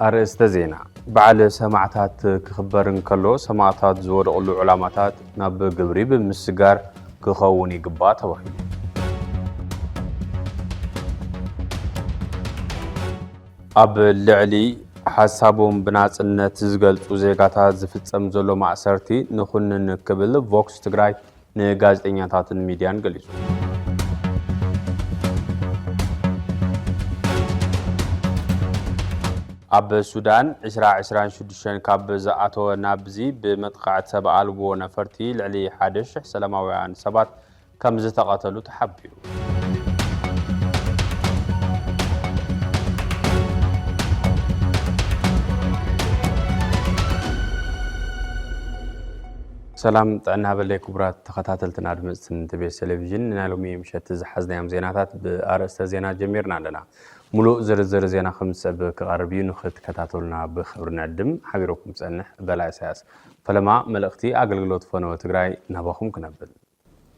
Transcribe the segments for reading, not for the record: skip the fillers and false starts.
أرسط زينة بعد سماعتات كخبرن كله سماعتات زور قلو علامات ناب قبري بمسجار كخوني قبات وحي أب اللعلي حسابهم بناس إن تزقل وزيقاتها زفت أمزلو مع سرتي نخون نكبل فوكس تقراي نجاز إنياتات الميديان قليزو أب السودان عشرين شدشان كاب زعاتو نابزي بمدقعة سبع ألبو نفرتي لعلي حادش سلاماوي عن سبات كم زتقاتلو تحبيو سلام تعنا بالله كبرات تخطاتلتنا دمزتن تبي التلفزيون نالومي مشات زحزنا يوم زيناتات بأرسط زينات جميرنا لنا ملو زر زينا خمسة بقربي نخت كتاتولنا بخبرنا الدم حبيروكم سألنا بلا أساس فلما ملقتي أقلقلوت فنو تقراي نباخم كنبل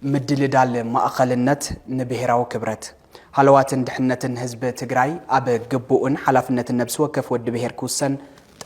مدل دال ما أقل النت نبهراو كبرت حلوات دحنة هزب تقراي أب قبوءن حلافنة النبس وكف ود بهير كوسن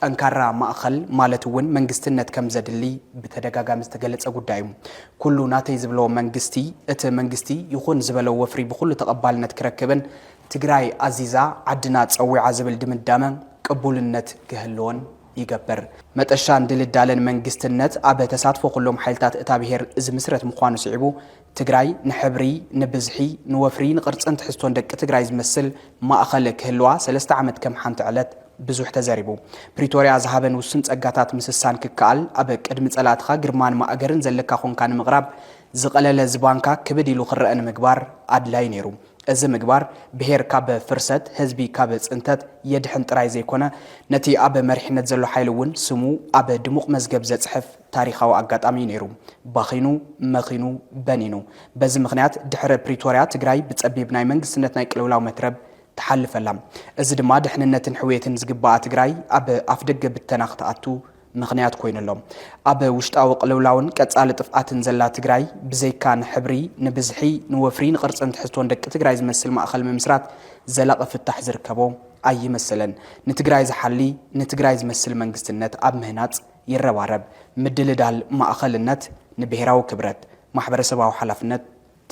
أنكرا ما أقل مالتون منجستنت كم زدلي بتدقاقا مستقلت أقول دايم كله ناتي زبلو منجستي منجستي يخون زبلو وفري بخل تقبالنا تكركبن تقراي عزيزة عدنا تسوي عزبل دمداما قبول النت كهلون يقبر متأشان دل الدالن منجستنت أبا تساتفو كلهم حيلتات اتابهير إز مسرة مخوانو سعبو تقراي نحبري نبزحي نوفري نقرص انت حستون دك تقراي زمسل ما أخلك هلوا سلست عمد كم حانت علت بزوح تزاربو بريتوريا زهابن وسنت أقاتات مسسان ككال أبك أدمت ألاتخا قرمان ما أقرن زلكا خون كان مغرب زقلل زبانكا كبدي لو خرقن مقبار عدلاي نيرو از مقبار بهير كاب فرست هزبي كاب انتت يدحن تراي زيكونا نتي أب مرحنة زلو حيلون سمو أب دموق مزقب زتصحف تاريخاو أقاتامي نيرو باخينو مخينو بنينو بز مغنيات دحر بريتوريا تقراي بتسأبي بناي منق سنتنا يقلولاو مترب تحلف اللام ازد ما دحننة حويتن زقباء تقراي أب أفدق بالتناخت أتو مغنيات كوين اللهم أب وشتاو قلولاون كتسال طفقاتن زلا تقراي بزي كان حبري نبزحي نوفرين قرص انت حستون دك تقراي زمسل ما أخل ممسرات زلاق في التحزر كبو أي مثلا نتقراي زحلي نتقراي زمسل منقست النت أب مهنات يروارب مدل دال ما أخل النت نبهراو كبرت محبر سباو حلف النت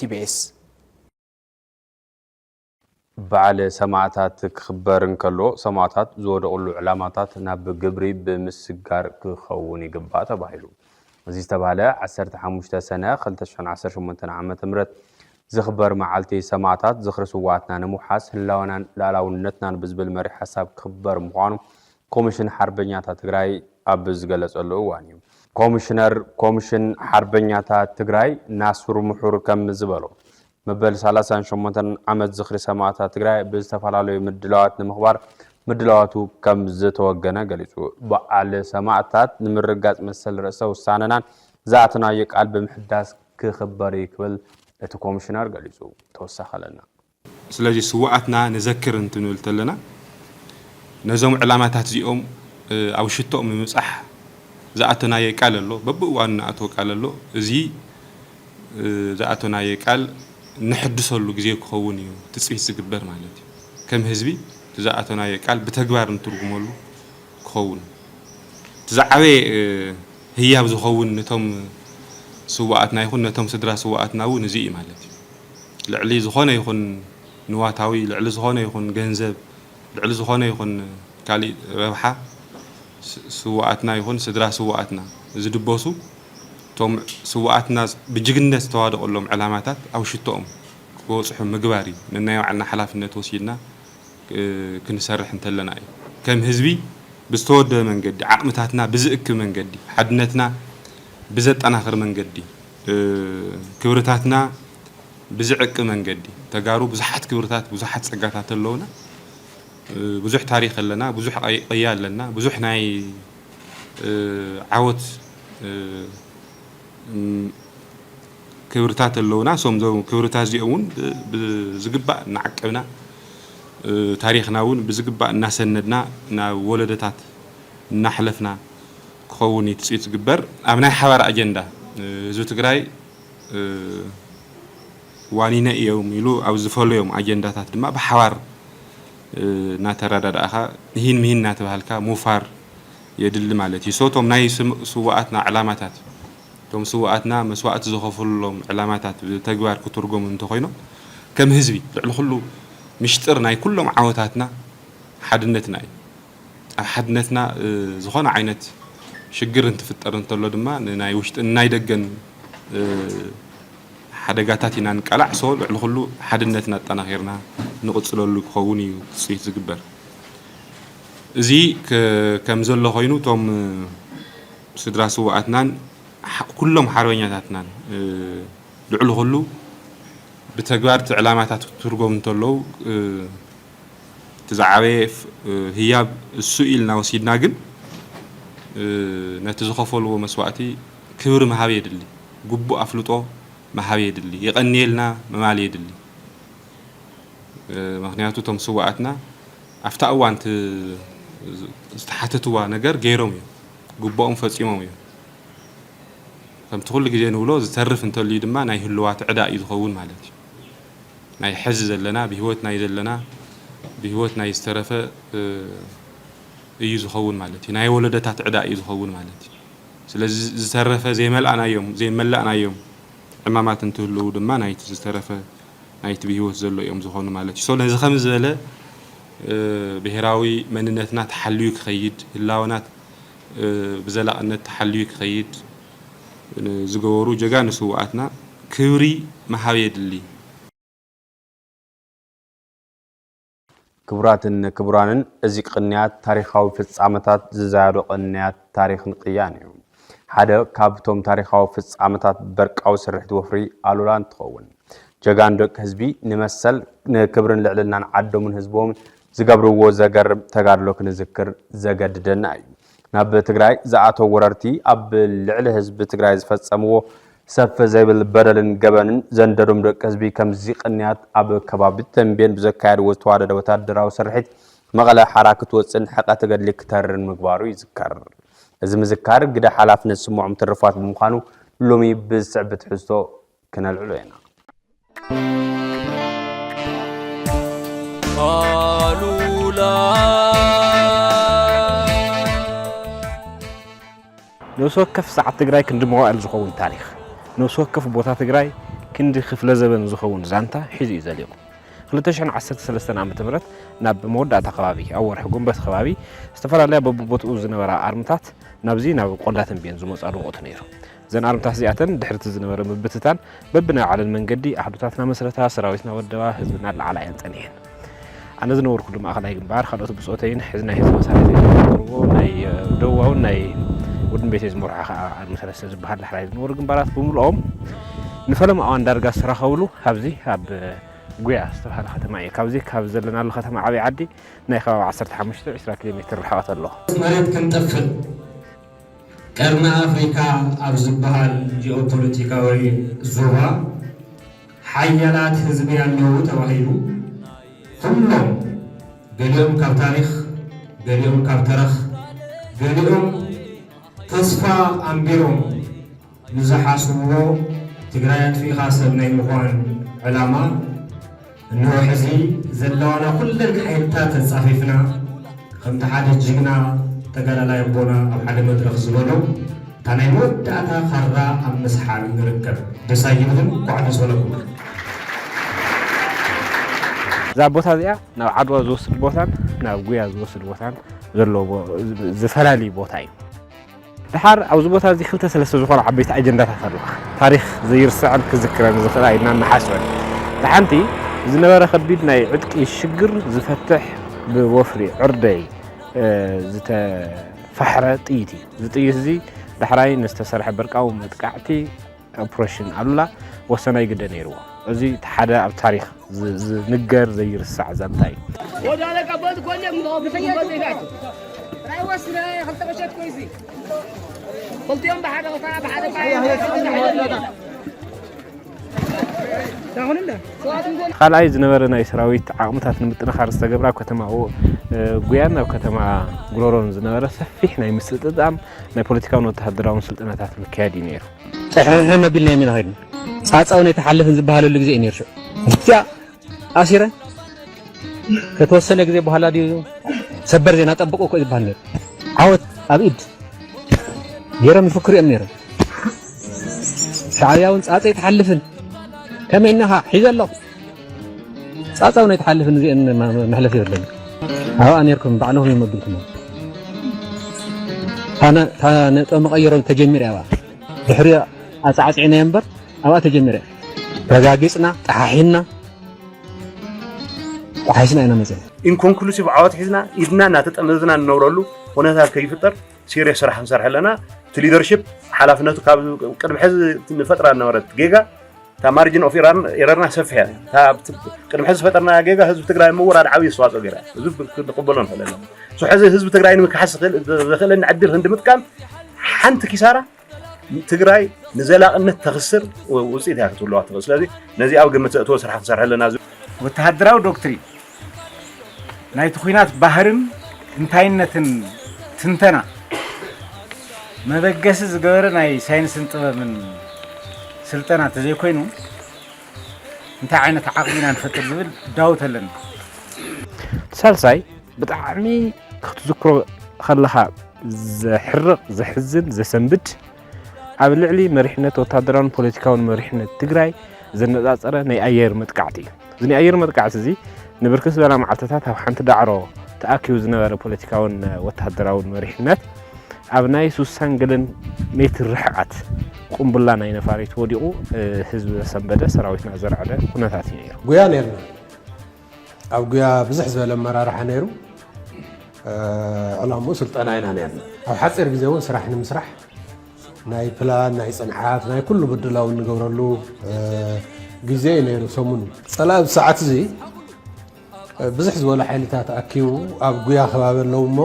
TBS بعد سماعتات كخبرن كله سماعتات زود قلو علامات ناب قبري بمسجار كخوني قباته باهلو زيست بالا عسرت حموشتا سنة خلتشان عسر شمونتنا عامة مرت زخبر معالتي سماعتات زخر سواتنا نموحاس هلاونا لالاونتنا بزبل مري حساب خبر مخانو كوميشن حربنياتا تقراي أبز قلس قلو وانيو كوميشن حربنياتا تقراي ناسور محور كم زبلو مبل سالسان شمونتن عمد زخري سماعتات تقراي بزتفالالو مدلوات نمخبار مدلواتو كم زتوقنا قليسو بقال سماعتات نمرقات مسل رأسه وساننان زاتنا يقال بمحداس كخبري كبل اتو كوميشنر قليسو توسخ لنا سلاجي سواعتنا نذكر انتو نقولتلنا نزوم علاماتات زيهم او شتو ممصح زاتنا يقال له ببوان اتو قال له زي زاتنا يقال نحدثلو غزي كخون يو تصفيت زغبر معناتي كم حزبي تزاتنا يقال بتغبار نترغملو كخون تزعبي هي ابز خون نتم سواعتنا يكون نتم سدرا سواعتنا ونزي معناتي لعلي زخونه يكون نواتاوي لعلي زخونه يكون غنزب لعلي زخونه يكون كالي ربحه سواعتنا يكون سدرا سواعتنا زدبوسو توم سواعتنا بجغنس توادق لهم علاماتات او شتوم وصح مغباري ننايو عنا حلافنت وسيدنا كنسرح انتلنا كم حزبي بستود منقدي عقمتاتنا بزئك منقدي حدنتنا بزطناخر منقدي كبرتاتنا بزعق منقدي تغارو بزحت كبرتات بزحت صقاتات لونا بزح تاريخ لنا بزح قيال لنا بزح ناي عوت كبرتات اللونا سوم زو كبرتات زيون بزقبا نعقبنا تاريخنا ون بزقبا ناسندنا نا ولدتات نحلفنا كوني تسيت زقبر امنا حوار اجندا زو تግራይ وانينا يوم يلو او زفلو يوم اجنداتات دما بحوار ናተረዳዳእኻ ይህን ምሂን ናተባሃልካ ሙፋር የድሊ ማለት እዩ ሶቶም ናይ ስዋኣትና ዕላማታት ቶም ስዋኣትና መስዋዕት ዝኸፍሉሎም ዕላማታት ብተግባር ክትርጎሙ እንተኾይኖም ከም ህዝቢ ልዕሊ ኩሉ ምሽጥር ናይ ኩሎም ዓወታትና ሓድነትና እዩ ኣብ ሓድነትና ዝኾነ ዓይነት ሽግር እንትፍጠር እንተሎ ድማ ናይ ውሽጢ ናይ ደገን ሓደጋታት ኢና ንቀላዕሶ ልዕሊ ኩሉ ሓድነትና ኣጠናኺርና ንቕፅለሉ ክኸውን እዩ ትፅቢት ዝግበር እዚ ከም ዘሎ ኮይኑ ቶም ስድራ ስዋኣትናን ኩሎም ሓርበኛታትናን ልዕሊ ኩሉ ብተግባር ዕላማታት ክትርጎም እንተለዉ ትዛዓበየ ህያብ እሱ ኢልና ወሲድና ግን ነቲ ዝኸፈልዎ መስዋዕቲ ክብሪ መሃብ የድሊ ጉቡእ ኣፍልጦ መሃብ የድሊ የቐኒየልና መማል የድሊ ምክንያቱ ቶም ስዋኣትና ኣፍታ እዋን ዝተሓተትዋ ነገር ገይሮም እዮም ጉቦኦም ፈፂሞም እዮም ከምቲ ኩሉ ግዜ ንብሎ ዝተርፍ እንተልዩ ድማ ናይ ህልዋት ዕዳ እዩ ዝኸውን ማለት እዩ ናይ ሕዚ ዘለና ብሂወት ናይ ዘለና ብሂወት ናይ ዝተረፈ እዩ ዝኸውን ማለት እዩ ናይ ወለደታት ዕዳ እዩ ዝኸውን ማለት እዩ ስለዚ ዝተረፈ ዘይመላእናዮም ዕማማት እንትህልው ድማ ናይቲ ዝተረፈ ናይቲ ብሂወት ዘሎ እዮም ዝኾኑ ማለት እዩ ሶ ነዚ ከም ዝበለ ብሄራዊ መንነትና ተሓልዩ ክኸይድ ህላወናት ብዘላቕነት ተሓልዩ ክኸይድ ዝገበሩ ጀጋኑ ስዋኣትና ክብሪ መሃብ የድሊ ክቡራትን ክቡራንን እዚ ቅንያት ታሪኻዊ ፍጻመታት ዝዛያዶ ቅንያት ታሪኽ ንቅያን እዩ ሓደ ካብቶም ታሪኻዊ ፍጻመታት በርቃዊ ስርሕት ወፍሪ ኣሉላ እንትኸውን ጀጋን ደቂ ህዝቢ ንመሰል ንክብርን ልዕልናን ዓዶምን ህዝቦም ዝገብርዎ ዘገርም ተጋድሎ ክንዝክር ዘገድደና እዩ ናብ ትግራይ ዝኣተው ወረርቲ ኣብ ልዕሊ ህዝቢ ትግራይ ዝፈጸምዎ ሰፊ ዘይብል በደልን ገበንን ዘንደዶም ደቂ ህዝቢ ከምዚ ቅንያት ኣብ ከባቢ ተንቤን ብዘካየድዎ ዝተዋደደ ወታደራዊ ስርሒት መቐለ ሓራ ክትወፅን ሕቐ ተገድሊ ክተርን ምግባሩ ይዝከር እዚ ምዝካር ግደ ሓላፍነት ስምዖም ትርፋት ብምዃኑ ሎሚ ብስዕብ ትሕዝቶ ክነልዕሎ ኢና ኣሉላ نوسو وكف ساعة تجراي كند موائل زخون تاريخ نوسو وكف بوتا تجراي كند خفلة زبن زخون زانتا حزي زاليو خلتشان عسرت سلسلة عام تمرت ناب مودة تقابي أول حكومة بس خبابي استفاد عليها ببوت أوزنا وراء أرمتات نابزي ناب قلات بين زموس أرو أتنيرو زين أرمتات زياتن دحرت الزنا وراء مبتتان ببنا على المنجدي أحدثاتنا مسرتها سراويتنا والدواء حزبنا على عينتانين أنا زنور كل ما أخذ جنبار خلاص بصوتين حزنا حزب مساري ناي دوا وناي ودن بيت يزمر على المثلث بهذا الحرايز نور جنبارات بملؤهم نفهم أن درجة سرا خولو هبزي هب قويا استفهاد ختمة كابزي كابز لنا الختمة عبي عدي ناخذ 10 كيلومتر حوالي الله مريت كم تفل كرنا أفريقيا أبزبها الجيوبوليتيكاوي زوها حيالات حزبي النور توهيلو كلهم قالهم كاب تاريخ قالهم كاب تاريخ قالهم تصفى أمبيرهم نزحاسوه تقرأت في خاصة من المقوان علامة إنه حزي زلوانا كل الحيطات الصافيفنا خمت حاجة جينا تقال لا يبونا أو حاجة مدرخ زلونو تاني مدة خرى أم مسحال نركب دسايبهم وعد سولكم زابوتا ديا ناو عدوى زوصل بوتان ناو قويا زوصل بوتان زلو زفلالي بوتاين دحار أو زبوتا زي خلطة سلسة زخور عبيت أجندات أخرى تاريخ زي يرسعن كذكرى نزخرى إننا نحاسوين دحانتي زنبارة خبيدنا عدك الشجر زفتح بوفري عردي زت فحرة طيتي زي دحراي نستسرح بركاو متقعتي أوبريشن الله وسنة يقدر يروى زي تحدى أو تاريخ نجار زي يرسع زمتاي وجانا كبوت كل يوم راي وسنا خلطة بشات كويسي قلت يوم بحاجة وطلع بحاجة خلاص زنبرنا إسرائيل عقمتها نمتنا خارج استجبرا كتما قيانا وكتما غلورون زنبرة سفيحنا يمسد دام نا بوليتيكا ونتحدرون سلطنة تحت المكادي نير إحنا بالله من هاي ساعات أو نتحلف نزبها له اللي جزء نير شو يا عشرة ከተወሰነ ጊዜ በኋላ ሰበር ዜና ጠብቆ እኮ ይባል ነበር ዓወት አብኢድ የረም ፍክር የምነረ ሻዕቢያውን ጻጻ ይተሐልፍን ከመይናኻ ሒዘሎ ጻጻው ነው ይተሐልፍን ዚን መሕለፍ ይብለን አዎ አኔርኩም ባዕነው ይመግልኩም ታነ ጠመቀየሮን ተጀሚር ያባ ድሕሪ አጻጻዕና የንበር አባ ተጀሚር ረጋጊጽና ጣሒና وحيسنا أنا مثلا ኢንኮንክሉሲቭ ዓወት ሒዝና ኢድና እናተጠመዝና እንነብረሉ ሁነታት ከይፍጠር ሲሪየስ ስራሕ እንሰርሕ ኣለና እቲ ሊደርሺፕ ሓላፍነቱ ካብ ቅድሚ ሕዚ ንፈጥራ ነበረት ጌጋ تا مارجن اوف ايررنا سفيها تا قدم حزب فطرنا جيجا حزب تግራይ ምውራድ ዓብይ ኣስተዋፅኦ ገይራ ህዝብ ክቅበሎን ፈለና ሶ ሕዚ ህዝብ ትግራይ ንክሓስ ዝኽእል ንዓድል ክንድምጥቃም ሓንቲ ኪሳራ ትግራይ ንዘላቕነት ተኽስር ውፅኢት እያ ክትብለዋ ትኽእል ስለዚ ነዚ ኣብ ግምት እትወ ስራሕ ክንሰርሕ ኣለና ወተሃደራዊ ዶክትሪን ናይቲ ኩናት ባህርን እንታይነትን ትንተና መበገሲ ዝገበረ ናይ ሳይንስን ጥበብን ስልጠና ተዘይኮይኑ እንታይ ዓይነት ዓቕሚና ንፈጥር ዝብል ዳውት ኣለና ሳልሳይ ብጣዕሚ ክትዝክሮ ከለኻ ዘሕርቕ ዘሕዝን ዘሰንብድ ኣብ ልዕሊ መሪሕነት ወታደራውን ፖለቲካውን መሪሕነት ትግራይ ዘነፃፀረ ናይ ኣየር መጥቃዕቲ እዩ እዚ ናይ ኣየር መጥቃዕቲ እዚ ንብርክት ዝበላ መዓልትታት ኣብ ሓንቲ ዳዕሮ ተኣኪቡ ዝነበረ ፖለቲካውን ወታደራውን መሪሕነት ኣብ ናይ 60 ሜትር ርሕቀት ቁምብላ ናይ ነፋሪት ወዲቑ ህዝቢ ዘሰንበደ ሰራዊትና ዘርዓደ ኩነታት እዩ ነይሩ ጉያ ነርና ኣብ ጉያ ብዙሕ ዝበለ መራርሓ ነይሩ ዕላምኡ ስልጠና ኢና ነርና ኣብ ሓፂር ግዜ እውን ስራሕ ንምስራሕ ናይ ፕላን ናይ ፅንዓት ናይ ኩሉ ብድላው ንገብረሉ ግዜ ነይሩ ሰሙኑ ፀላእ ሰዓት እዚ ብዙሕ ዝበለ ሓይልታት ኣኪቡ ኣብ ጉያ ከባቢ ኣለዉ እሞ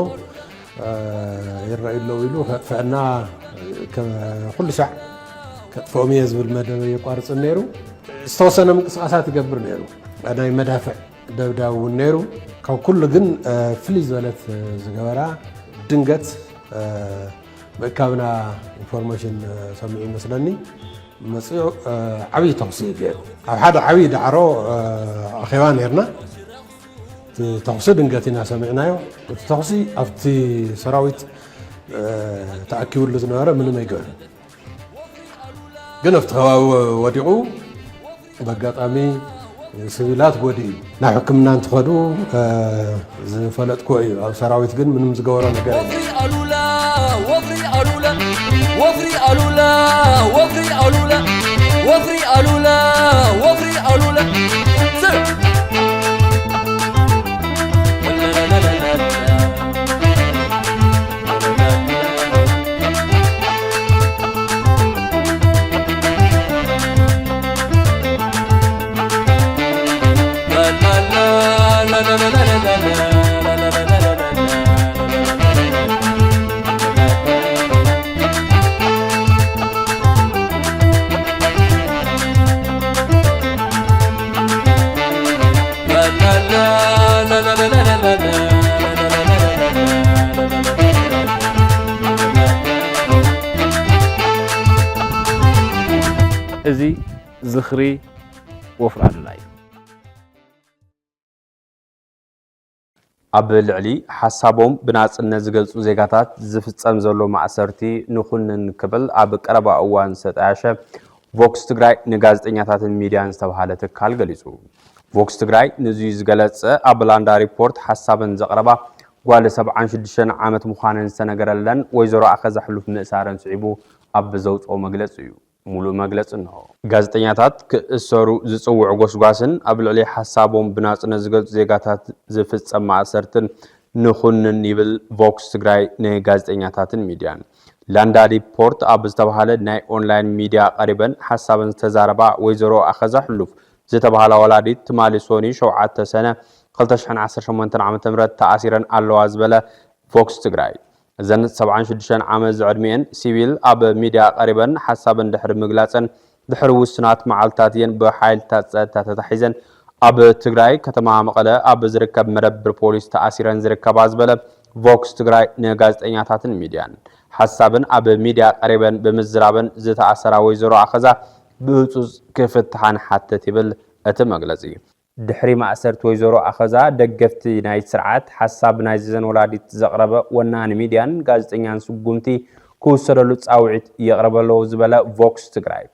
يرأي له يلو فعنا كل ساعة كفومي يزبل مدى يقارص النيرو استوصلنا من قصاصات يقبر نيرو أنا مدافع داو النيرو كل جن فليز ولت زجورا دنجت بكابنا انفورميشن سمعي مثلني مسيو عبي تفصيل أو حدا عبي دعرو أخوان هرنا تقصد انقاتنا سمعناه تقصي افتي سراويت تاكيو لزناره من ما يقول قنفت وديعو بقاطامي سبيلات ودي نا حكمنا انتخدو فلت كوي او سراويت قن من مزغوره ነገር وفري الولا وفري الولا وفري الولا وفري الولا وفري الولا وفري الولا እዚ ዝኽሪ ወፍሪ ኣሉላይ ኣብ ልዕሊ ሓሳቦም ብናጽነት ዝገልጹ ዜጋታት ዝፍጸም ዘሎ ማእሰርቲ ንኹንን ክብል ኣብ ቀረባ እዋን ዝተጣየሸ ቮክስ ትግራይ ንጋዜጠኛታትን ሚድያን ዝተባሃለ ትካል ገሊጹ ቮክስ ትግራይ ንዙይ ዝገለጸ ኣብ ላንዳ ሪፖርት ሓሳብን ዘቕረባ ጓል 76 ዓመት ምዃነን ዝተነገረለን ወይዘሮ ኣኸዛ ሕሉፍ ምእሳረን ስዒቡ ኣብ ዘውፅኦ መግለፂ እዩ ሙሉ መግለጽ ነው ጋዜጠኛታት ክእሰሩ ዝጽውዕ ጎስጓስን ኣብ ልዕሊ ሓሳቦም ብናጽነት ዝገልጹ ዜጋታት ዝፍጸም ማእሰርትን ንኹንን ይብል ቮክስ ትግራይ ናይ ጋዜጠኛታትን ሚድያን ላንዳ ሪፖርት ኣብ ዝተባሃለ ናይ ኦንላይን ሚድያ ቀሪበን ሓሳብን ዝተዛረባ ወይዘሮ ኣኸዛ ሕሉፍ ዝተባሃለ ወላዲት ትማሊ ሶኒ 7 ሰነ 2018 ዓመተ ምህረት ተኣሲረን ኣለዋ ዝበለ ቮክስ ትግራይ ዘን 76 ዓመት ዝዕድሚአን ሲቪል ኣብ ሚድያ ቀሪበን ሓሳብን ድሕሪ ምግላፅን ድሕሪ ውስናት መዓልትታት እየን ብሓይልታት ፀጥታ ተታሒዘን ኣብ ትግራይ ከተማ መቐለ ኣብ ዝርከብ መደብር ፖሊስ ተኣሲረን ዝርከባ ዝበለ ቮክስ ትግራይ ንጋዜጠኛታትን ሚድያን ሓሳብን ኣብ ሚድያ ቀሪበን ብምዝራብን ዝተኣሰራ ወይዘሮ ኣኸዛ ብህፁፅ ክፍትሓን ሓተት ይብል እቲ መግለፂ ድሕሪ ማእሰርቲ ወይዘሮ ኣኸዛ ደገፍቲ ናይ ስርዓት ሓሳብ ናይ ዘን ወላዲት ዘቕረበ ወናኒ ሚድያን ጋዜጠኛን ስጉምቲ ክውሰደሉ ጻውዒት የቕረበሎ ዝበለ ቮክስ ትግራይ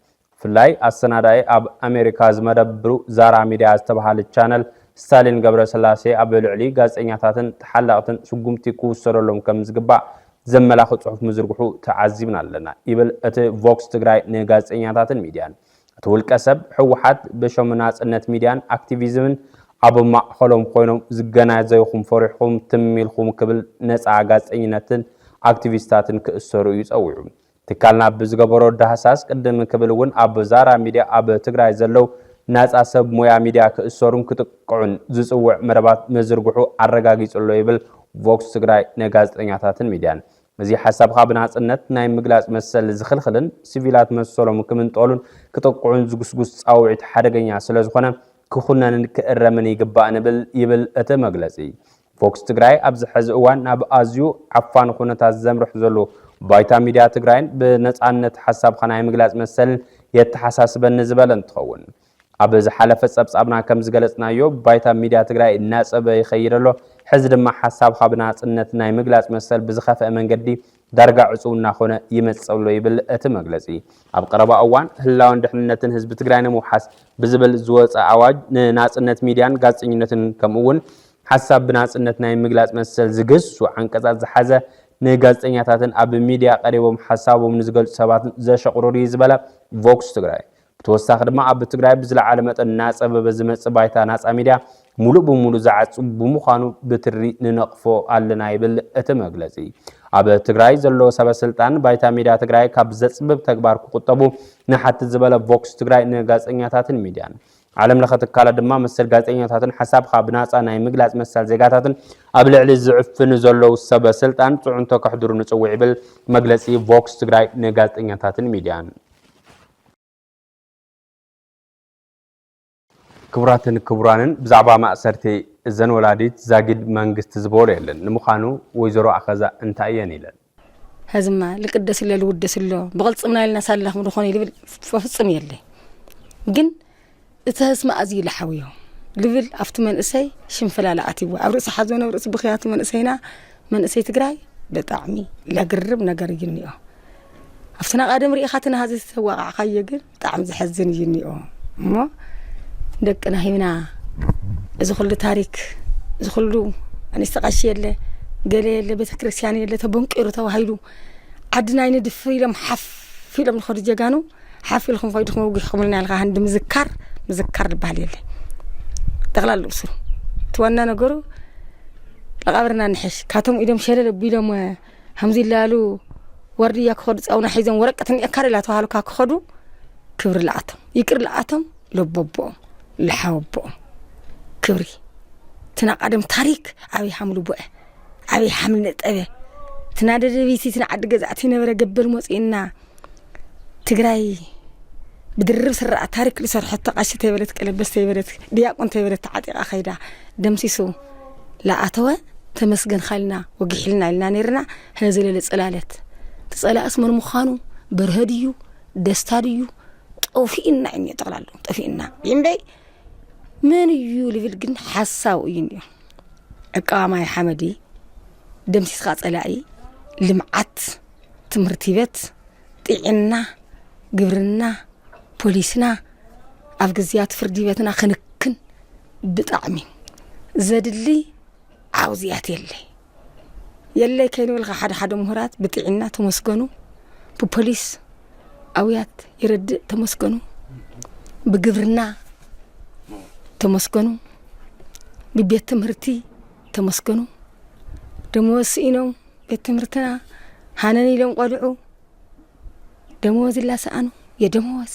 ፍላይ ኣሰናዳይ ኣብ ኣሜሪካ ዝመደብሩ ዛራ ሚድያ ዝተባሃለ ቻነል ስታሊን ገብረስላሴ ኣብ ልዕሊ ጋዜጠኛታትን ተሓላቕትን ስጉምቲ ክውሰደሎም ከም ዝግባእ ዘመላኽ ጽሑፍ ምዝርግሑ ተዓዚብና ኣለና ይብል እቲ ቮክስ ትግራይ ንጋዜጠኛታትን ሚድያን ተውልቀ ሰብ ሕወሓት በሾም ናጽነት ሚድያን አክቲቪዝምን ኣብ ማእኸሎም ኮይኖም ዝገናዘይኹም ፈሪሕኩም ትሚልኩም ክብል ነፃ ጋዜጠኝነትን አክቲቪስታትን ክእሰሩ ይጸውዑ ትካልና ብዝገበሮ ዳህሳስ ቅድም ክብል እውን ኣብ ዛራ ሚድያ ኣብ ትግራይ ዘለው ናፃ ሰብ ሞያ ሚድያ ክእሰሩን ክጥቅዑን ዝጽውዕ መረባት መዝርግሑ አረጋጊጽሎ ይብል ቮክስ ትግራይ ንጋዜጠኛታትን ሚድያን እዚ ሓሳብካ ብናጽነት ናይ ምግላጽ መሰል ዝኽልኽልን ሲቪላት መሰሎም ክምንጦሉን ክጥቅዑን ዝጉስጉስ ጻውዒት ሓደገኛ ስለ ዝኾነ ክኹነንን ክእረምን ይግባእ ንብል ይብል እቲ መግለጺ ፎክስ ትግራይ ኣብዚ ሕዚ እዋን ናብ ኣዝዩ ዓፋን ኩነታት ዘምርሕ ዘሎ ባይታ ሚድያ ትግራይን ብነጻነት ሓሳብካ ናይ ምግላጽ መሰልን የተሓሳስበን ዝበለ እንትኸውን ኣብ ዝሓለፈ ጸብጻብና ከም ዝገለጽናዮ ባይታ ሚድያ ትግራይ እናጸበ ይኸይደሎ ሕዚ ድማ ሓሳብካ ብናጽነት ናይ ምግላጽ መሰል ብዝኸፍአ መንገዲ ዳርጋ ዕጹውና ኾነ ይመጸሎ ይብል እቲ መግለጺ ኣብ ቀረባ እዋን ህላውን ድሕንነትን ህዝቢ ትግራይ ንምውሓስ ብዝብል ዝወፀ ኣዋጅ ንናጽነት ሚድያን ጋዜጠኝነትን ከምኡውን ሓሳብ ብናጽነት ናይ ምግላጽ መሰል ዝግሱ አንቀጻት ዝሓዘ ንጋዜጠኛታትን ኣብ ሚድያ ቀሪቦም ሓሳቦም ንዝገልጹ ሰባትን ዘሸቅሩሪ ዝበለ ቮክስ ትግራይ ብተወሳኺ ድማ ኣብ ትግራይ ብዝለዓለ መጠን እናጸበበ ዝመጽእ ባይታ ናጻ ሚድያ ሙሉእ ብሙሉእ ዝዓጽብ ብምዃኑ ብትሪ ንነቕፎ ኣለና ይብል እቲ መግለጺ ኣብ ትግራይ ዘሎ ሰበስልጣን ባይታ ሚድያ ትግራይ ካብ ዘጽብብ ተግባር ክቁጠቡ ንሓቲ ዝበለ ቮክስ ትግራይ ንጋዜጠኛታትን ሚድያን ዓለም ለኸ ትካላት ድማ መሰል ጋዜጠኛታትን ሓሳብካ ብናጻ ናይ ምግላጽ መሰል ዜጋታትን ኣብ ልዕሊ ዝዕፍን ዘለው ሰበስልጣን ጽዑንቶ ከሕድሩ ንጽውዕ ይብል መግለጺ ቮክስ ትግራይ ንጋዜጠኛታትን ሚድያን ክቡራትን ክቡራንን ብዛዕባ ማእሰርቲ እዘን ወላዲት ዛጊድ መንግስቲ ዝበሎ የለን ንምዃኑ ወይዘሮ ኣኸዛ እንታይ እየን ኢለን هزم لقدس الله لودس الله بغلط صمنا لنا سالخ مدخوني لبل ففصم يلي جن تهسم أزي لحويهم لبل أفت من إسي شنفلا لأتي وأورس حزون أورس بخيات من إسينا من إسي تجراي بطعمي لا قرب نقر جنيه أفتنا قادم ريحتنا هذا السواء عقيقر طعم زحزن جنيه ما دك أنا هنا إذا خلو تاريخ إذا خلو أنا استقاشي اللي قال لي بيت كريستياني اللي تبونك إرتوا هيلو عدنا يندف فيلم حف فيلم الخارجية كانوا حفل لهم فايدهم وجيهم لنا الغا عند مذكر بالي اللي تغلى الأسر توانا نقولوا لقابرنا نحش كاتم إذا مشاري بيلم همزي لالو وردي ياخد أو نحيزن ورقة يكر لا توهالو كاخدو كبر العتم يكر العتم لبوبهم لحوبهم كبري تنقدم تاريخ أبي حملو بقى أبي حمل نتأبي تنادى بيسي تنعد جزعتي نبرة قبل موسينا تجراي بدرب سرعة تاريخ لصار حتى قاشة تبرت كلب بس تبرت دياقون تبرت عتيق أخيرا دمسيسو لا أتوا تمسجن خلنا وجحلنا لنا نيرنا هنزل الإسلالات تسأل اسم المخانو برهديو دستاريو طوفينا إني تغلالو طوفينا ينبي من يولي في الجن حساو ينيو أقامة يا حمدي دمسيس خاص ألاقي لمعت تمرتيبات طيعنا قبرنا بوليسنا أفجزيات فرديباتنا خنكن بطعمي زاد اللي عاوزيات يلي كانوا يلغى حد مهرات بطيعنا تمسكنوا ببوليس أويات يرد تمسكنوا بقبرنا تمسكنوا ببيت تمرتي تمسكنوا دموز إنو بيت تمرتنا هانني لهم قلعوا دموز الله سأنو يا دموز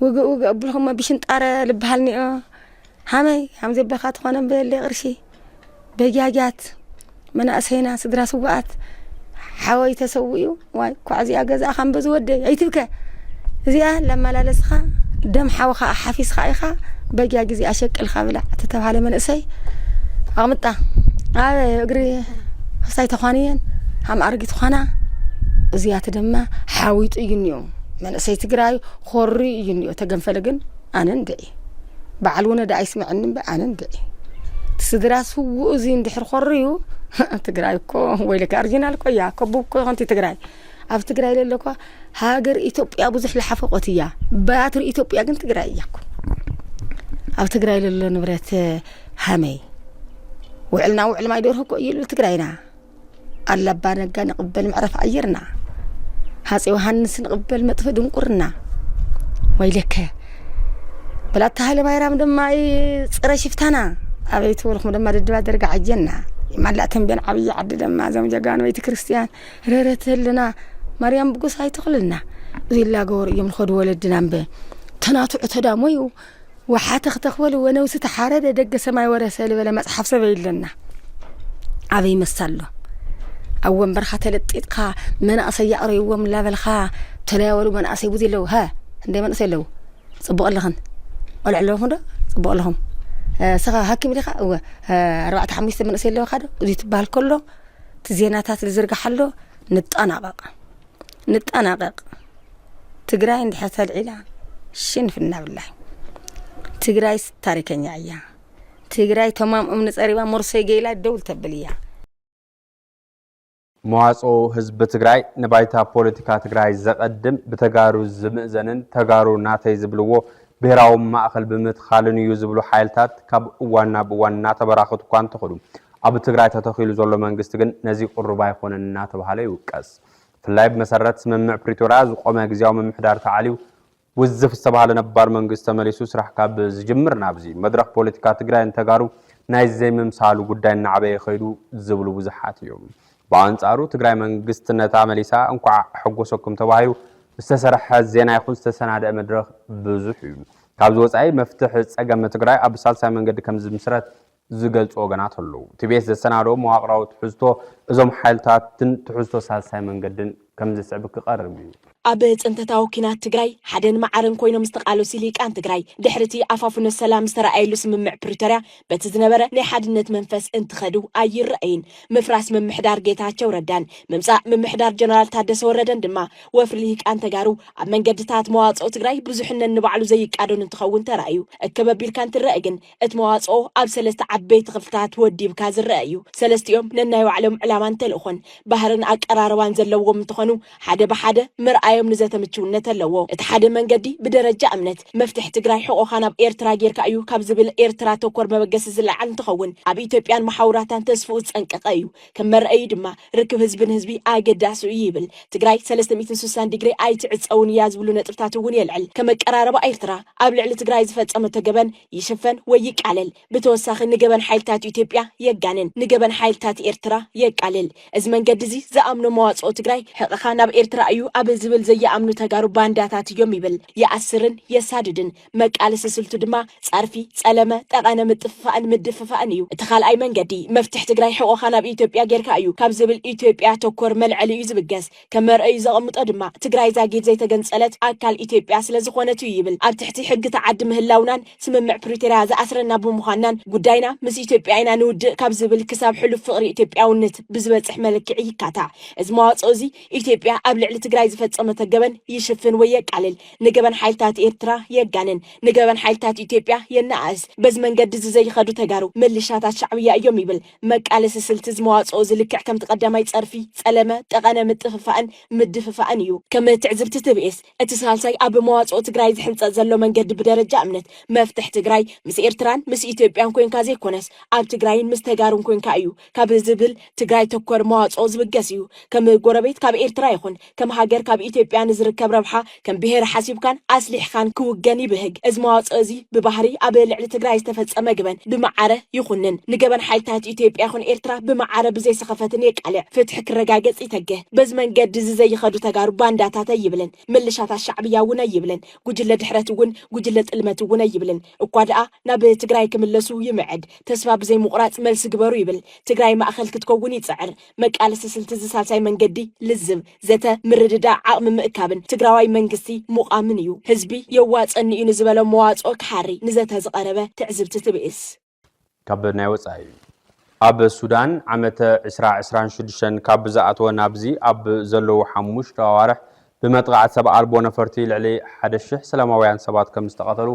وقا أبلهم ما بيشنت أرى لبهالني هامي همزي بخات خوانا باللي غرشي بجاجات من أسهينا صدرا سوقات حاوي تسويو واي كوعزي أجاز أخام بزودي أيتبكى زيها لما لا لسخا دم حوخا حفيز خايخا بجاج زي أشك الخابلة تتبع من أسي أغمطة هذا أجري خصايت خانيا هم أرجت خانا زيات دمه حاويت يجنيو من أسي تجراي خوري يجنيو تجن فلجن أنا ندعي بعلونا دا يسمعني بأنا ندعي تسدراس هو زين دحر خريو تقراي كو ويلك أرجينال كو يا كبوب كو أنت تقراي أف تقراي للكو هاجر إثيوبيا بزح لحفقتيا باتر إثيوبيا كنت تقراي ياكو أف تقراي للنبرة هامي وعلنا ما يدوره كو يلو تقراينا الله بانا كان نقبل معرف أيرنا هاسي وهنس نقبل مطفى دنقرنا ويلك بلا تهالي ما يرام دماي صرا شفتنا أبيت ورخ مدمر الدوا درجع الجنة ما لا تنبين عبي عبد دم زم جان ويت كريستيان ررت لنا مريم بقص هاي تقولنا زي لا جور يوم خد ولدنا به تناطع تداميو وحاتخ تخول وانا وست حارده دق سماي ورسال ولا مصحف سبيل لنا أبي مسلو أول برخة تلتقى من أصيع ريوم لا بالخا تلاولوا من أصيبوا ذي لو ها عندما أصيلوا صبوا لهم ولا علوهم ده صبوا لهم سغا هاكم لي خا 4 من أصيلوا خده ودي تبال كله تزيناتات اللي زرق حلو نتأناقق تقرأ عند حتى العلا شين في النار بالله تقرأ تاريخين يا تقرأ تمام أمن تقريبا مرسي جيلات دول تبلية مواصو حزب تግራይ ንባይታ ፖለቲካ ትግራይ ዘቀድም በተጋሩ ዝምእዘንን ተጋሩ ናተይ ዝብልዎ ብሄራዊ ማእከል ብምትኻልን እዩ ዝብሉ ሓይልታት ካብ ዋና ብዋና ተበራኸቱ ኳን ተኸዱ ኣብ ትግራይ ተተኺሉ ዘሎ መንግስት ግን ነዚ ቁርባ ይኾነና ተባሃለ ይውቀስ ፍላይ በመሰረት ስምምዕ ፕሪቶሪያ ዝቆመ ግዚያዊ ምምሕዳር ተዓልዩ ውዝፍ ዝተባሃለ ነባር መንግስት ተመሊሱ ስራሕ ካብ ዝጅምር ናብዚ መድረኽ ፖለቲካ ትግራይ ተጋሩ ናይ ዘይምምሳሉ ጉዳይ ናዕበየ ኸይዱ ዝብሉ ብዙሓት እዮም በአንጻሩ ትግራይ መንግስት ነታ መሊሳ እንኳ ሕጎሰኩም ተባሂሉ استسرح زينا يكون استسناد مدرخ بزح كابز وصاي مفتاح صقم تግራይ ኣብ ሳልሳይ መንገዲ ከም ዝምስረት ዝገልጹ ወገናት አለው ቲቤስ ዘሰናዶ መዋቅራው ትሕዝቶ እዞም ሓይልታትን ትሕዝቶ ሳልሳይ መንገድን ከም ዝስዕብ ክቀርብ እዩ ኣብ ጽንተታው ኪናት ትግራይ ሓደን ማዓርን ኮይኖም ዝተቃለሱ ሊቃን ትግራይ ድሕርቲ ኣፋፍነ ሰላም ዝተራኣየሉ ስምምዕ ፕሪቶሪያ በቲ ዝነበረ ናይ ሓድነት መንፈስ እንትኸዱ ኣይረአይን ምፍራስ ምምሕዳር ጌታቸው ረዳን ምምጻእ ምምሕዳር ጀነራል ታደሰ ወረደን ድማ ወፍሪ ሊቃን ተጋሩ ኣብ መንገድታት መዋጽኦ ትግራይ ብዙሕነት ንባዕሉ ዘይቃዶን እንትኸውን ተራእዩ እከበቢልካን ትረአ ግን እቲ መዋጽኦ ኣብ ሰለስተ ዓበይቲ ክፍልታት ወዲብካ ዝረአዩ ሰለስቲኦም ነናይ ባዕሎም ዕላማን ተልእኾን ባህርን ኣቀራርባን ዘለዎም እንትኾኑ ሓደ ብሓደ ምርኣዮም ንዘተምቹነት ኣለዎ እቲ ሓደ መንገዲ ብደረጃ እምነት መፍትሕ ትግራይ ሕቆኻ ናብ ኤርትራ ጌርካ እዩ ካብ ዝብል ኤርትራ ተኮር መበገስ ዝለዓል እንትኸውን ኣብ ኢትዮጵያን ማሕበራታን ተስፍኡ ዝጸንቀቀ እዩ ከም መርአይ ድማ ርክብ ህዝብን ህዝቢ ኣገዳሲ እዩ ይብል ትግራይ 360 ዲግሪ ኣይትዕፀውን እያ ዝብሉ ነጥብታት እውን የልዕል ከመቀራረባ ኤርትራ ኣብ ልዕሊ ትግራይ ዝፈጸመ ተገበን ይሽፈን ወይ ይቃለል ብተወሳኺ ንገበን ሓይልታት ኢትዮጵያ የጋንን ንገበን ሓይልታት ኤርትራ የቃልል እዚ መንገዲ እዚ ዝኣምኖ መዋጽኦ ትግራይ ሕቆኻ ናብ ኤርትራ እዩ ኣብ ዝብል ዘየኣምኑ ተጋሩ ባንዳታት እዮም ይብል የአስርን የሳድድን መቃለስ ስልቱ ድማ ጻርፊ ጸለመ ጠቃነ ምጥፍፋን ምድፍፋን እዩ እቲ ካልኣይ መንገዲ መፍትሕ ትግራይ ሕቆኻ ናብ ኢትዮጵያ ጌርካ እዩ ካብ ዝብል ኢትዮጵያ ተኮር መልዕሊ እዩ ዝብገስ ከመርአዩ ዘቐምጦ ድማ ትግራይ ዛጊድ ዘይተገንጸለት ኣካል ኢትዮጵያ ስለዝኾነት እዩ ይብል ኣብ ትሕቲ ሕጊ ተዓዲ ምህላውናን ስምምዕ ፕሪቶሪያ ዝኣስረና ብምዃናን ጉዳይና ምስ ኢትዮጵያ ኢና ንውድእ ካብ ዝብል ክሳብ ሕሉፍ ፍቕሪ ኢትዮጵያውነት ብዝበጽሕ መልክዕ ይካታዕ እዚ መዋጽኦ እዚ ኢትዮጵያ ኣብ ልዕሊ ትግራይ ዝፈጸመ ተገበን ይሽፍን ወይ የቃልል ንገበን ሓይልታት ኤርትራ የጋንን ንገበን ሓይልታት ኢትዮጵያ የናኣስ በዚ መንገዲ ዘይኸዱ ተጋሩ ምልሻታት ሻዕብያ እዮም ይብል መቃለስ ስልት ዝመዋጽኦ ዝልክዕ ከም ተቀዳማይ ጸርፊ ጸለመ ጠቀነ ምጥፍፋን ምድፍፋን እዩ ከም ትዕዝብቲ ትብኤስ እቲ ሳልሳይ ኣብ መዋጽኦ ትግራይ ዝሕንጸት ዘሎ መንገዲ ብደረጃ እምነት መፍትሕ ትግራይ ምስ ኤርትራን ምስ ኢትዮጵያን ኮይንካ ዘይኮነስ ኣብ ትግራይን ምስ ተጋሩን ኮይንካ እዩ ካብ ዝብል ትግራይ ተኮር መዋጽኦ ዝብገስ እዩ ከም ጎረቤት ካብ ኤርትራ ይኹን ከም ሃገር ካብ ኢትዮጵያ ንዝርከብ ረብሓ ከም ብሄር ሓሲብካን ኣስሊሕካን ክውገን ይብህግ እዚ መዋጽኦ እዚ ብባህሪ ኣብ ልዕሊ ትግራይ ዝተፈጸመ ግበን ብመዓረ ይኹንን ንገበን ሓይልታት ኢትዮጵያ ይኹን ኤርትራ ብመዓረ ብዘይሰኸፈትን የቃልዕ ፍትሕ ክረጋገጽ ይተግህ በዚ መንገዲ ዘይኸዱ ተጋሩ ባንዳታት ይብልን ምልሻታት ሻዕብያ እውን ይብልን ጉጅለ ድሕረት እውን ጉጅለ ጥልመት እውን ይብልን እኳ ደኣ ናብ ትግራይ ክምለሱ ይምዕድ ተስፋ ብዘይ ምቁራጽ መልስ ግበሩ ይብል ትግራይ ማእኸል ክትከውን ይጽዕር መቃለስ ስልት ዝሳልሳይ መንገዲ ልዝብ ዘተ ምርድዳ ዓቕሚ ምእካብን ትግራዋይ መንግስቲ ሙቓምን እዩ ህዝቢ የዋጸኒ እዩ ንዝበለው መዋጽኦ ክሓሪ ንዘተ ዝቐረበ ትዕዝብቲ ትብኤስ ካብ ናይ ወጻኢ ኣብ ሱዳን ዓመተ 2026 ካብ ዝኣተወ ናብዚ ኣብ ዘለው 5 ኣዋርሕ ብመጥቃዕቲ ሰብ ኣልቦ ነፈርቲ ልዕሊ 1000 ሰላማውያን ሰባት ከም ዝተቐተሉ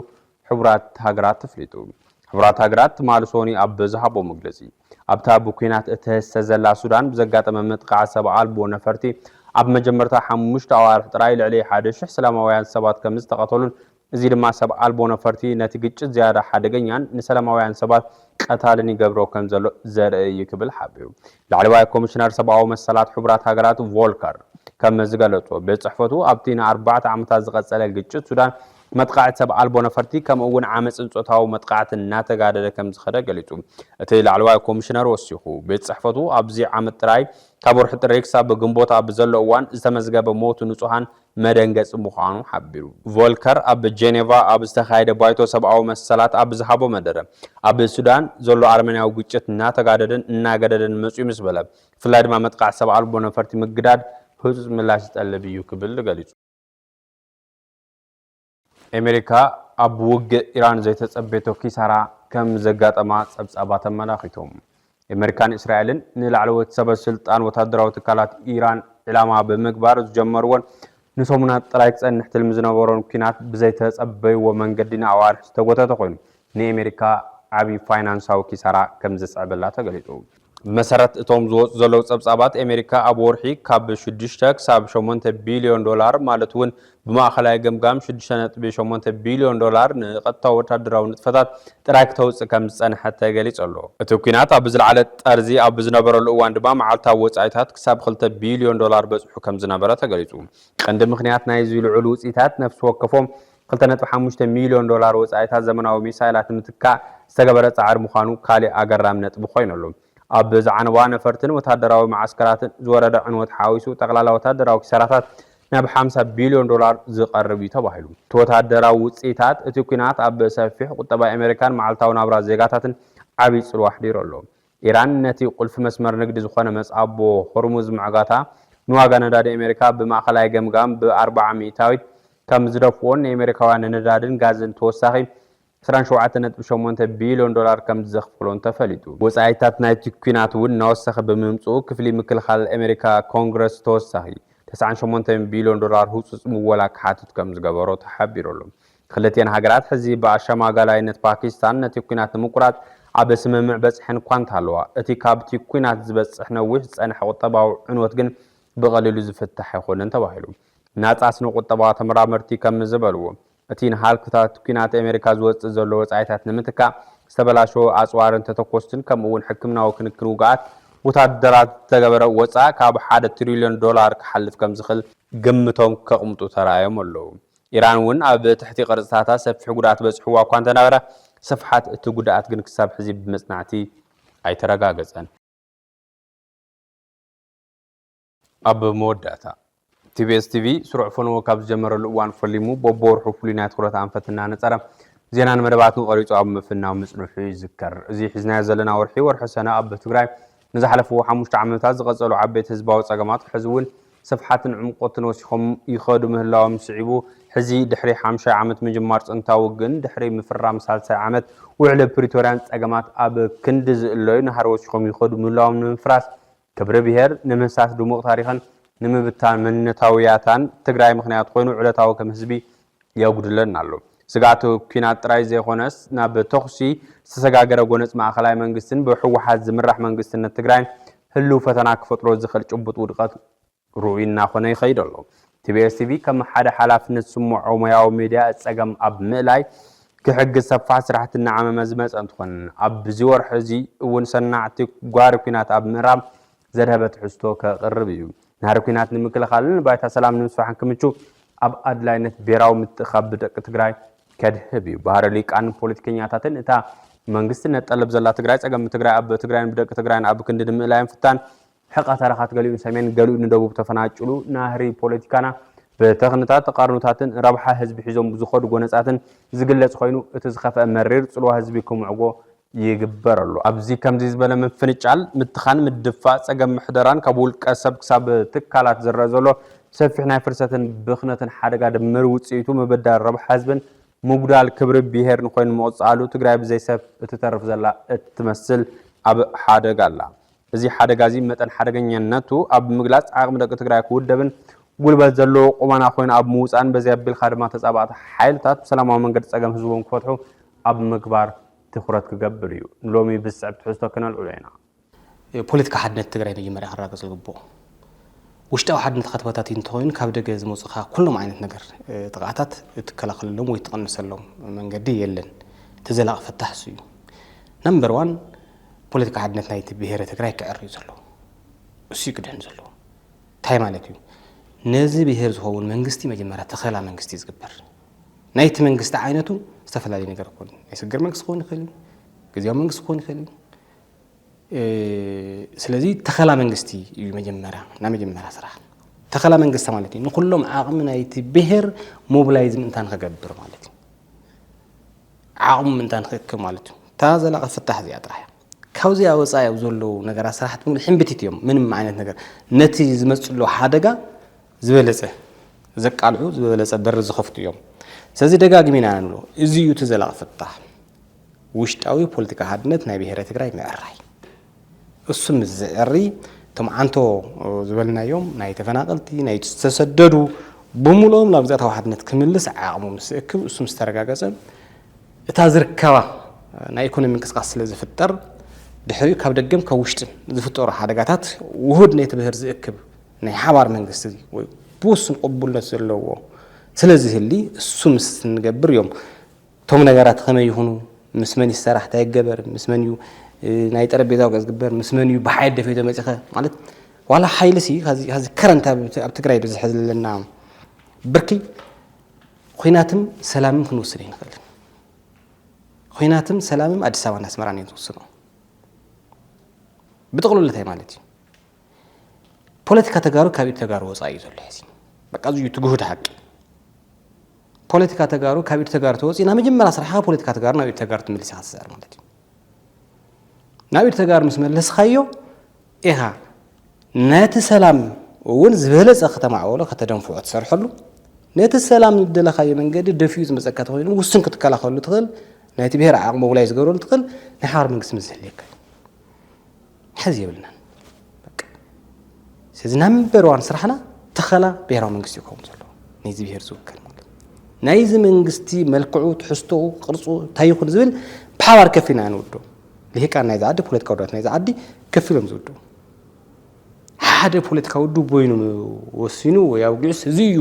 حبرات هاجرات تفليتو حبرات هاجرات مالسوني أب زهابو مجلسي أبتا بكينات اتهسزلا السودان بزقات ممتقع سبع ألبو نفرتي أب مجمرتا حموش توارح ترايل عليه حادش سلامويان سبات كمز تقاتلون زيد ما سبع ألبو نفرتي نتيجة زيادة حادقين نسلامويان سبات قتالني قبرو كم زرقي يكبل حبيو العلواء كوميشنر سبعو مسالات حبرات هاجرات فولكر كم زقلتو بصحفتو أبتينا 4 عامتات زغصله الجيت السودان متقاعد سبع ألبو نفرتي كم أون عامس انصوتاو متقاعد الناتقاده كم زخده قليتو اتي العلواء كوميشنر وسيخو بصحفتو ابزي عام تراي كابور حط ريكسا بغنبوتا بزلو وان استمزغبه موت نصوحان مدنگص مخانو حبيرو فولكر اب جنيفا اب استخايده بايتو سبعو مسالات اب زحابو مدره اب السودان زلو ارمنياو ግጭት እናተጋደደን እናገደደን መጽዩ ምስበለ ፍላድማ መጥቃዕ ሰብዓ አልቦ ነፈርቲ ምግዳድ ህዝብ ምላሽ ጠለብዩ ክብል ገሊጹ አሜሪካ ኣብ ውግ ኢራን ዘይተጸበቶ ኪሳራ ከም ዘጋጠማ ጸብጻባ ተመላኺቶም አሜሪካን እስራኤልን ንላዕለወት ሰበ ስልጣን ወታደራዊ ትካላት ኢራን ኢላማ በመግባር ዝጀመሩን ንሶሙና ጥራይ ጸንሕ ትልም ዝነበሮን ኩናት ብዘይተጸበይዎ መንገዲና አዋርሕ ተጎተተ ኮይኑ ንአሜሪካ ዓቢ ፋይናንሳዊ ኪሳራ ከም ዘጽዕበላ ተገሊጹ መሰረት እቶም ዝወጽ ዘለው ጸብጻባት አሜሪካ ኣብ ወርሒ ካብ 6 ክሳብ 8 ቢልዮን ዶላር ማለት እውን ብማእኸላይ ገምጋም 6.8 ቢልዮን ዶላር ንቀጥታ ወታደራዊ ንጥፈታት ጥራይ ክተውጽእ ከም ዝጸንሐት ተገሊጹ ኣሎ እቲ ኩናት ኣብ ዝለዓለ ጠርዚ ኣብ ዝነበረሉ እዋን ድማ መዓልታዊ ወጻኢታት ክሳብ 2 ቢልዮን ዶላር በጽሑ ከም ዝነበረ ተገሊጹ ቀንዲ ምኽንያት ናይ ዝልዑሉ ውጽኢታት ነፍሲ ወከፎም 2.5 ሚሊዮን ዶላር ወጻኢታት ዘመናዊ ሚሳይላት ምትካእ ዝተገበረ ጻዕር ምዃኑ ካልእ ኣገራም ነጥቢ ኮይኑሉ ኣብ ዝዓነዋ ነፈርትን ወታደራዊ ማዓስከራትን ዝወረደ ዕንወት ሓዊሱ ጠቕላላ ወታደራዊ ኪሳራታት ናብ 50 ቢልዮን ዶላር ዝቐርብ እዩ ተባሂሉ ወታደራዊ ውጽኢታት እቲ ኩናት ኣብ ሰፊሕ ቁጠባ ኣሜሪካን መዓልታዊ ናብራ ዜጋታትን ዓቢ ጽልዋ ሕዲሩ ኣሎ ኢራን ነቲ ቁልፊ መስመር ንግዲ ዝኾነ መጻቦ ሆርሙዝ ምዕጋታ ንዋጋ ነዳዲ ኣሜሪካ ብማእኸላይ ገምጋም ብ40 ሚእታዊት ከም ዝደፍዎን ኣሜሪካውያን ነዳድን ጋዝን ተወሳኺ 27.8 ቢልዮን ዶላር ከም ዘኽፍሎን ተፈሊጡ ወጻኢታት ናይቲ ኩናት እውን ናወሰኸ ብምምጽኡ ክፍሊ ምክልኻል ኣሜሪካ ኮንግረስ ተወሳኺ 98 ቢልዮን ዶላር ህጹጽ ምወላ ክሓትት ከም ዝገበሮ ተሓቢሩ ኣሎ ክልቲአን ሃገራት ሕዚ ብኣሸማጋላይነት ፓኪስታን ነቲ ኩናት ንምቁራጽ ኣብ ስምምዕ በጽሐን እኳ እንተሃለዋ እቲ ካብቲ ኩናት ዝበጽሕ ነዊሕ ዝጸንሐ ቁጠባዊ ዕንወት ግን ብቐሊሉ ዝፍታሕ ኣይኮነን ተባሂሉ ናጻስኒ ቁጠባ ተመራመርቲ ከም ዝበልዎ እቲ ንሃልክታት ኩናት ኣሜሪካ ዝወጽእ ዘሎ ወጻኢታት ንምትካእ ዝተበላሸወ ኣጽዋርን ተተኮስትን ከምኡውን ሕክምናዊ ክንክን ውግኣት ወታደራት ዝተገበረ ወጻእ ካብ 1 ትሪልዮን ዶላር ክሓልፍ ከም ዝኽእል ግምቶም ከቕምጡ ተራእዮም ኣለዉ ኢራን እውን ኣብ ትሕቲ ቅርጽታታ ሰፊሕ ጉድኣት በጽሕዋ እኳ እንተነበረ ስፍሓት እቲ ጉድኣት ግን ክሳብ ሕዚ ብመጽናዕቲ ኣይተረጋገጸን ኣብ መወዳእታ TBS TV سرع فنو كاب جمر الوان فليمو ببور حفلينا تخرط عن فتنا نصرم زينا مدباتن قريصو اب مفنا مصنفي ذكر زي حزنا زلنا ورحي ورحسنا اب تግራይ نزحلفو 5 ዓመታት ዝቀጸሉ ዓበይት ህዝባዊ ጸገማት ሕዝውን ሰፍሓትን ዕምቆትን ወሲኾም ይኸዱ ምህላዎም ስዒቡ ሕዚ ድሕሪ 50 ዓመት ምጅማር ጽንታው ግን ድሕሪ ምፍራም 30 ዓመት ውዕለ ፕሪቶሪያን ጸገማት ኣብ ክንዲ ዝእለዩ ነሃር ወሲኾም ይኸዱ ምህላዎም ንምፍራስ ክብረ ብሔር ንምሳት ድሙቕ ታሪኽን ንምብታን መንነታውያታን ትግራይ ምኽንያት ኮይኑ ዕለታው ከም ህዝቢ ያጉድለን ኣሎ ስጋቱ ኩናት ጥራይ ዘይኾነስ ናብ ተኽሲ ዝተሰጋገረ ጎነጽ ማእኸላይ መንግስትን ብሕወሓት ዝምራሕ መንግስትነት ትግራይ ህሉ ፈተና ክፈጥሮ ዝኽእል ጭቡጥ ውድቀት ሩኢና ኾነ ይኸይድ ኣሎ TBS TV ከም ሓደ ሓላፍነት ስሙዑ ሙያዊ ሚድያ ጸገም ኣብ ምእላይ ክሕግዝ ሰፋሕ ስራሕቲ እናዓመመ ዝመጸ እንትኾን ኣብ ዝወርሕ እዚ እውን ሰናዕቲ ጓሪ ኩናት ኣብ ምዕራብ ዘድሀበት ሕዝቶ ከቕርብ እዩ نهار كينات نمكلخالن بايتا سلام نمسفحن كمچو اب ادلاينت بيراو متخاب دق تግራይ ከድህብ ባህር ሊቃን ፖለቲከኛታትን እታ መንግስት ነጠለብ ዘላ ትግራይ ጸገም ትግራይ ኣብ ትግራይን ብደቅ ትግራይን ኣብ ክንድ ምእላይን ፍታን حق ተረኻት ገሊኡ ሰሜን ገሊኡ ንደቡብ ተፈናጭሉ ናህሪ ፖለቲካና በተኽንታት ተቃርኑታትን ረብሓ ህዝብ ሒዞም ዝኸዱ ጎነጻትን ዝግለጽ ኮይኑ እቲ ዝኸፈ መሪር ጽልዋ ህዝቢ ኩምዕጎ ይግበረሉ ኣብዚ ከምዚ ዝበለ ምፍንጫል ምትኻን ምድፋዕ ጸገም ምሕደራን ካብul ቀሰብ ክሳብ ትካላት ዝረዘሎ ሰፊሕ ናይ ፍርሰትን ብኽነትን ሓደጋ ድምር ውጽኢቱ መበዳር ረብሓ ህዝብን ሙግዳል ክብሪ ብሄርን ኮይኑ መቕጻሉ ትግራይ ብዘይሰብ እትተርፍ ዘላ እትመስል ኣብ ሓደጋ ኣላ እዚ ሓደጋ እዚ መጠን ሓደገኛነቱ ኣብ ምግላጽ ዓቕሚ ደቂ ትግራይ ክውደብን ጉልበት ዘለዎ ቁመና ኮይኑ ኣብ ምውፃን በዚ ኣቢልካ ድማ ተጻባእቲ ሓይልታት ብሰላማዊ መንገዲ ፀገም ህዝቦም ክፈትሑ ኣብ ምግባር ትኩረት ክገብር እዩ ሎሚ ብስዕብ ትሕዝቶ ክነልዕሉ ኢና ፖለቲካ ሓድነት ትግራይ መጀመርያ ክረጋገፅ ዝግብኦ ውሽጣዊ ሓድነት ከተበታት እንተኮይኑ ካብ ደገ ዝመጽኻ ኩሎም ዓይነት ነገር ጥቃታት እትከላኸለሎም ወይ ትቀንሰሎም መንገዲ የለን ተዘላቕ ፈታሕስ እዩ ነምበር 1 ፖለቲካ ሓድነት ናይቲ ብሄረ ትግራይ ክዕር እዩ ዘሎ እሱ ይቅደም ዘሎ ታይ ማለት እዩ ነዚ ብሄር ዝኸውን መንግስቲ መጀመርያ ተኸላ መንግስቲ ዝግበር ናይቲ መንግስቲ ዓይነቱ ዝተፈላለዩ ነገር ኮይኑ ይስግር መንግስቲ ኮይኑ ይኽእል ግዜያዊ መንግስቲ ኮይኑ ይኽእል ስለዚ ተኸላ መንግስቲ እዩ መጀመርያ ስራሕ ተኸላ መንግስቲ ማለት እዩ ንኩሎም ዓቕሚ ናይቲ ብሄር ሞቢላይዝ ምንታን ከገብር ማለት እዩ ዓቕሚ ምንታን ከክብ ማለት እዩ ታዘላቐ ፍታሕ እዚኣ ጥራሕ ካብዚ ኣወፃኢ ኣብ ዘለዉ ነገራት ስራሕቲ ሙሉ ሕንብቲት እዮም ምንም ዓይነት ነገር ነቲ ዝመጽሎ ሓደጋ ዝበለጸ ዘቃልዑ ዝበለጸ በር ዝኸፍቱ እዮም ስለዚ ደጋግሚና ንብሎ እዚ እዩ ተዘላቐ ፍታሕ ውሽጣዊ ፖለቲካ ሓድነት ናይ ብሄረ ትግራይ ምዕራይ እሱም ዝዕሪ ቶም አንቶ ዝበልናዮም ናይ ተፈናቀልቲ ናይ ተሰደዱ ብሙሉኦም ናብ ግዛታዊ ሓድነት ክምልስ ዓቕሙ ምስእክብ እሱም ዝተረጋገጸ እታ ዝርከባ ናይ ኢኮኖሚ እንቅስቃሴ ስለ ዝፍጠር ድሕሪ ካብ ደገም ካብ ውሽጥን ዝፍጠሩ ሓደጋታት ውሁድ ናይ ትብህር ዝእክብ ናይ ሓባር መንግስቲ ወይ ብውስን ቅቡልነት ዘለዎ ስለዚ ህሊ እሱም ስንገብር እዮም ቶም ነገራት ከመይ ይኹኑ ምስ መን ይሰራሕ ታይገበር ምስ መን እዩ ናይ ጠረጴዛው ዝግበር ምስ መን እዩ በሓይል ደፈይቶ መጽኸ ማለት ዋላ ሓይልሲ ሀዚ ከረንታ ኣብ ትግራይ ብዝሕዝ ለና ብርኪ ኹይናትም ሰላምን ክንወስድ ይንኽእል ኹይናትም ሰላምም አዲስ አበባን አስመራን ይተወስኑ ብጥቕሉለታይ ማለት እዩ ፖለቲካ ተጋሩ ካብ ተጋሩ ወጻኢ ዘሎ ሕዚ በቃ እዩ ትጉህድ ሐቅ ፖለቲካ ተጋሩ ካብ ተጋሩ ተወፂና መጀመሪያ ስራሓ ፖለቲካ ተጋሩ ናብ ተጋሩ ትምልስ ይሓስር ማለት እዩ ናብ ተጋሩ ምስ መለስኻዮ ኢኻ ነቲ ሰላም እውን ዝበለጸ ከተማዕወሎ ከተደንፍዖ ትሰርሐሉ ነቲ ሰላም ዝደለኻዮ መንገዲ ደፊዩ ዝመጸካ ተኮይኑ ውስን ክትከላኸሉ ትኽእል ናይቲ ብሄር ዓቕሙ ላይ ዝገብረሉ ትኽእል ናይ ሓባር መንግስቲ ምዝህልየካ ሕዚ የብልና በቃ ስለዚ ነምበር 1 ስራሕና ተኸላ ብሄራዊ መንግስቲ ይከውን ዘሎ ናይዚ ብሄር ዝውክል ማለት ናይዚ መንግስቲ መልክዑ ትሕዝቶኡ ቅርጹ ታይኹን ዝብል ብሓባር ከፊና ንውዶ ልሂቃን ናይዚ ዓዲ ፖለቲካ ውድባት ናይዚ ዓዲ ከፊሎም ዝውዶ ሓደ ፖለቲካ ውዱ ቦይኑ ወሲኑ ወይ ኣውግዕስ እዚ እዩ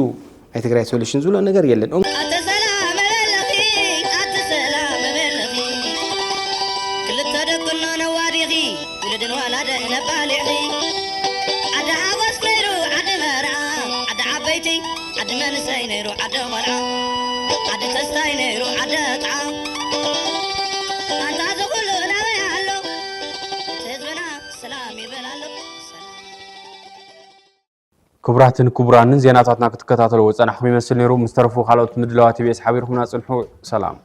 ናይ ትግራይ ሶሉሽን ዝብሎ ነገር የለን كبراتن كبرانن زيناتاتنا كتكتاتلو وصنحكم يمثل نيرو مسترفو خالوت مدلوات بيس حبيركم ناصلحو سلام